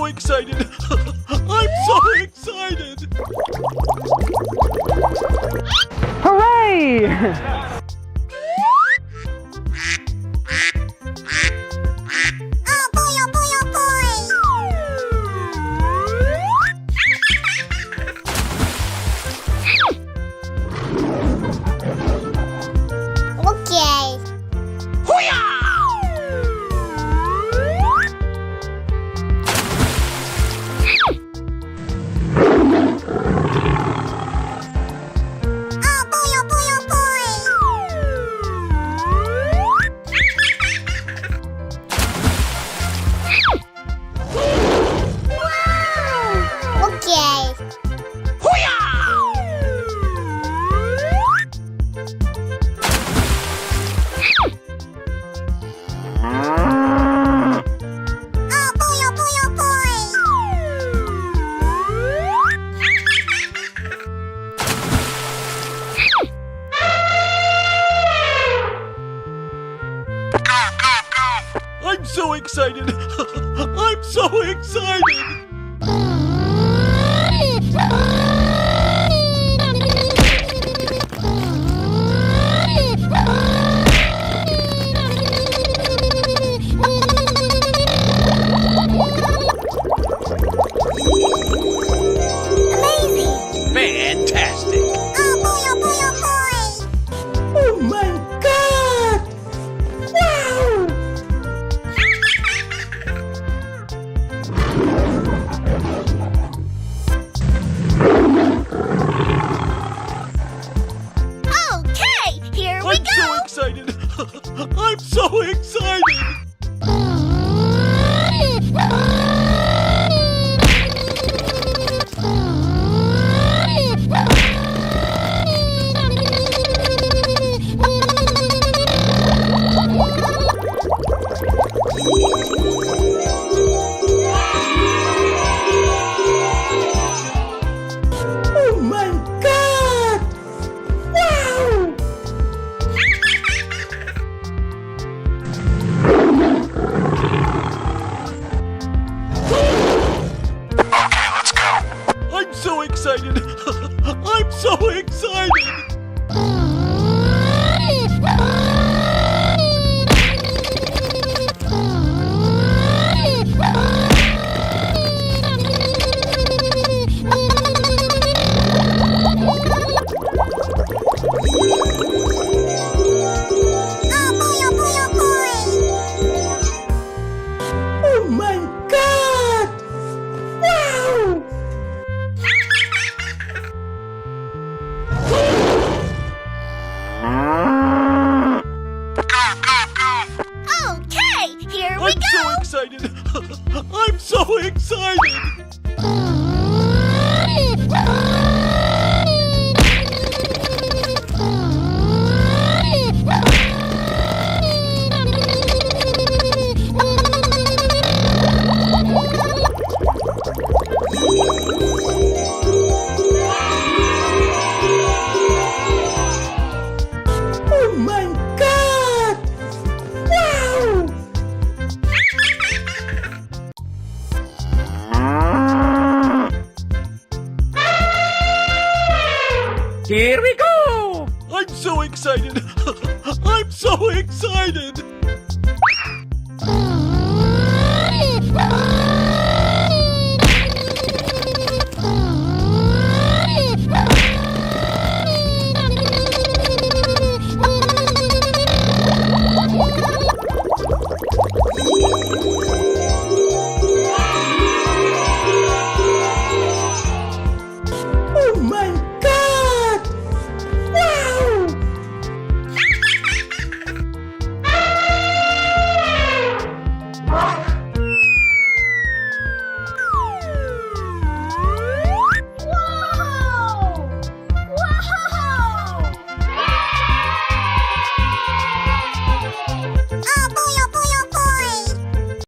so excited! I'm so excited! Hooray! Oh boy, oh boy, oh boy! Okay. Oh boy, oh boy, oh boy! Okay. Oh boy, oh boy, oh I'm so excited! I'm so excited! Amazing! Fantastic! Oh boy, oh boy, oh boy! Oh my god! Wow! Okay, here we I'm go! so excited! I'm so excited! Oh my god! Wow! I'm so excited! I'm so excited! Oh boy, oh boy, oh boy! Oh my god! Wow! Okay, here we I'm so go! excited! I'm so excited! Oh my god! Wow! Here we go! I'm so excited! I'm so excited!